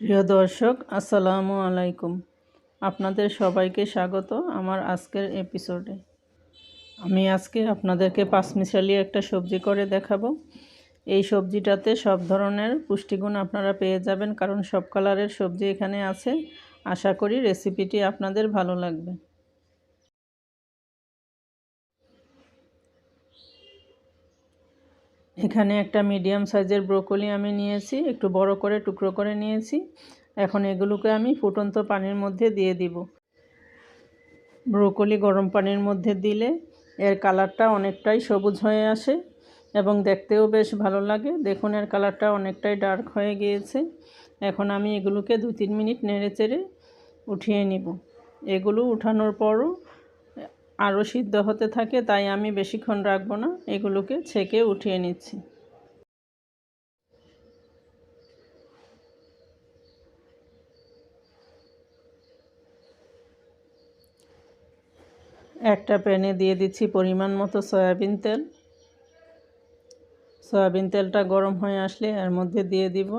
প্রিয় দর্শক, আসসালামু আলাইকুম। আপনাদের সবাইকে স্বাগত আমার আজকের এপিসোডে। আমি আজকে আপনাদেরকে পাঁচমিশালি একটা সবজি করে দেখাবো। এই সবজিটাতে সব ধরনের পুষ্টিগুণ আপনারা পেয়ে যাবেন, কারণ সব কালারের সবজি এখানে আছে। আশা করি রেসিপিটি আপনাদের ভালো লাগবে। এখানে একটা মিডিয়াম সাইজের ব্রোকলি আমি নিয়েছি, একটু বড় করে টুকরো করে নিয়েছি। এখন এগুলোকে আমি ফুটন্ত পানির মধ্যে দিয়ে দিব। ব্রোকলি গরম পানির মধ্যে দিলে এর কালারটা অনেকটাই সবুজ হয়ে আসে এবং দেখতেও বেশ ভালো লাগে। দেখুন, এর কালারটা অনেকটাই ডার্ক হয়ে গিয়েছে। এখন আমি এগুলোকে 2-3 মিনিট নেড়েচেড়ে উঠিয়ে নিব। এগুলো উঠানোর পরও আরও সিদ্ধ হতে থাকে, তাই আমি বেশিক্ষণ রাখবো না, এগুলোকে ছেঁকে উঠিয়ে নিচ্ছি। একটা প্যানে দিয়ে দিচ্ছি পরিমাণ মতো সয়াবিন তেল। সয়াবিন তেলটা গরম হয়ে আসলে এর মধ্যে দিয়ে দিব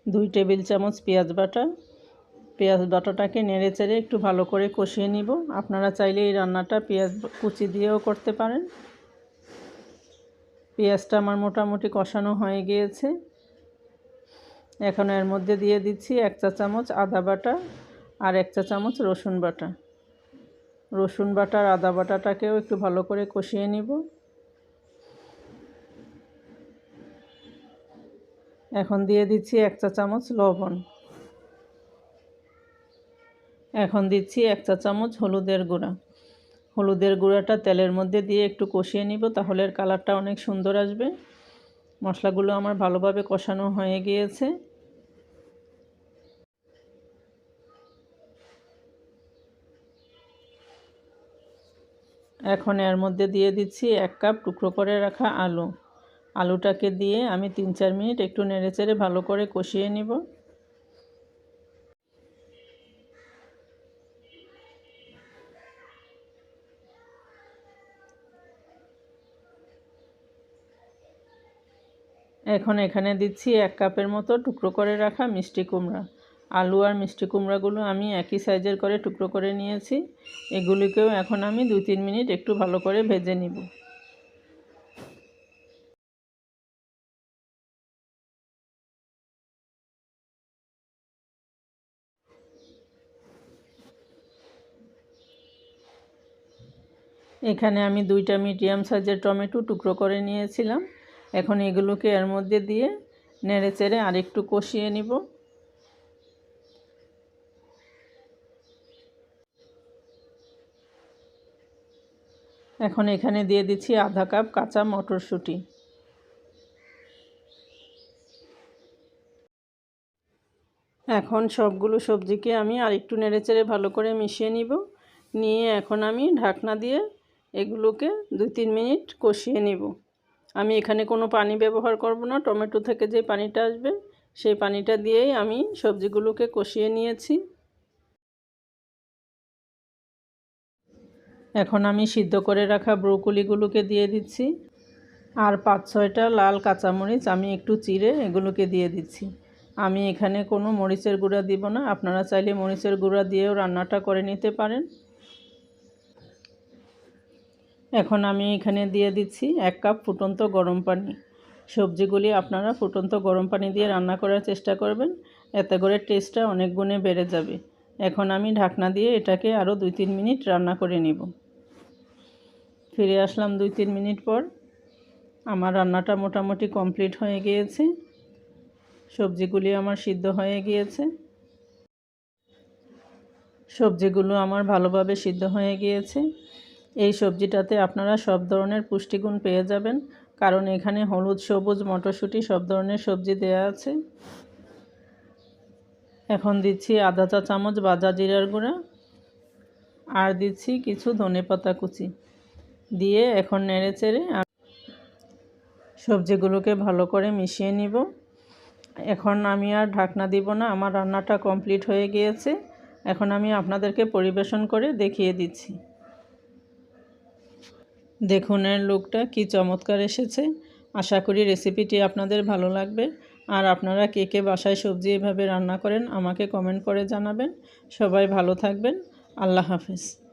2 টেবিল চামচ পেঁয়াজ বাটা। পেঁয়াজ বাটাটাকে নেড়েচেড়ে একটু ভালো করে কষিয়ে নিব। আপনারা চাইলে এই রান্নাটা পেঁয়াজ কুচি দিয়েও করতে পারেন। পেঁয়াজটা আমার মোটামুটি কষানো হয়ে গিয়েছে। এখন এর মধ্যে দিয়ে দিচ্ছি 1 চা চামচ আদা বাটা আর 1 চা চামচ রসুন বাটা। রসুন বাটা আর আদা বাটাটাকেও একটু ভালো করে কষিয়ে নিব। এখন দিয়ে দিচ্ছি 1 চা চামচ লবণ। এখন দিচ্ছি 1 চা চামচ হলুদের গুঁড়া। হলুদের গুঁড়াটা তেলের মধ্যে দিয়ে একটু কষিয়ে নিব, তাহলে এর কালারটা অনেক সুন্দর আসবে। মশলাগুলো আমার ভালোভাবে কষানো হয়ে গিয়েছে। এখন এর মধ্যে দিয়ে দিচ্ছি 1 কাপ টুকরো করে রাখা আলু। আলুটাকে দিয়ে আমি 3-4 মিনিট একটু নেড়েচেড়ে ভালো করে কষিয়ে নিব। এখন এখানে দিচ্ছি 1 কাপের মতো টুকরো করে রাখা মিষ্টি কুমড়া। আলু আর মিষ্টি কুমড়াগুলো আমি একই সাইজের করে টুকরো করে নিয়েছি। এগুলিকেও এখন আমি 2-3 মিনিট একটু ভালো করে ভেজে নিব। এখানে আমি 2টা মিডিয়াম সাইজের টমেটো টুকরো করে নিয়েছিলাম। এখন এগুলোকে এর মধ্যে দিয়ে নেড়েচেড়ে আরেকটু কষিয়ে নিব। এখন এখানে দিয়ে দিচ্ছি আধা কাপ কাঁচা মটরশুঁটি। এখন সবগুলো সবজিকে আমি আরেকটু নেড়েচেড়ে ভালো করে মিশিয়ে নিব। নিয়ে এখন আমি ঢাকনা দিয়ে এগুলোকে 2-3 মিনিট কষিয়ে নিব। আমি এখানে কোনো পানি ব্যবহার করব না, টমেটো থেকে যে পানিটা আসবে সেই পানিটা দিয়েই আমি সবজিগুলোকে কষিয়ে নিয়েছি। এখন আমি সিদ্ধ করে রাখা ব্রোকলিগুলোকে দিয়ে দিচ্ছি আর 5-6টা লাল কাঁচামরিচ আমি একটু চিড়ে এগুলোকে দিয়ে দিচ্ছি। আমি এখানে কোনো মরিচের গুঁড়া দিব না, আপনারা চাইলে মরিচের গুঁড়া দিয়েও রান্নাটা করে নিতে পারেন। এখন আমি এখানে দিয়ে দিচ্ছি 1 কাপ ফুটন্ত গরম পানি। সবজিগুলি আপনারা ফুটন্ত গরম পানি দিয়ে রান্না করার চেষ্টা করবেন, এতে করে টেস্টটা অনেক গুণে বেড়ে যাবে। এখন আমি ঢাকনা দিয়ে এটাকে আরও 2-3 মিনিট রান্না করে নিব। ফিরে আসলাম 2-3 মিনিট পর। আমার রান্নাটা মোটামুটি কমপ্লিট হয়ে গিয়েছে। সবজিগুলি আমার সিদ্ধ হয়ে গিয়েছে। সবজিগুলো আমার ভালোভাবে সিদ্ধ হয়ে গিয়েছে। এই সবজিটাতে আপনারা সব ধরনের পুষ্টিগুণ পেয়ে যাবেন, কারণ এখানে হলুদ, সবুজ, মটরশুঁটি সব ধরনের সবজি দেয়া আছে। এখন দিচ্ছি আধা চা চামচ ভাজা জিরার গুঁড়া আর দিচ্ছি কিছু ধনেপাতা কুচি দিয়ে এখন নেড়েচেড়ে সবজিগুলোকে ভালো করে মিশিয়ে নিব। এখন আমি আর ঢাকনা দিব না, আমার রান্নাটা কমপ্লিট হয়ে গিয়েছে। এখন আমি আপনাদেরকে পরিবেশন করে দেখিয়ে দিচ্ছি। দেখুন এর লুকটা কি চমৎকার এসেছে। আশা করি রেসিপিটি আপনাদের ভালো লাগবে। আর আপনারা কে কে বাসায় সবজি এভাবে রান্না করেন আমাকে কমেন্ট করে জানাবেন। সবাই ভালো থাকবেন। আল্লাহ হাফেজ।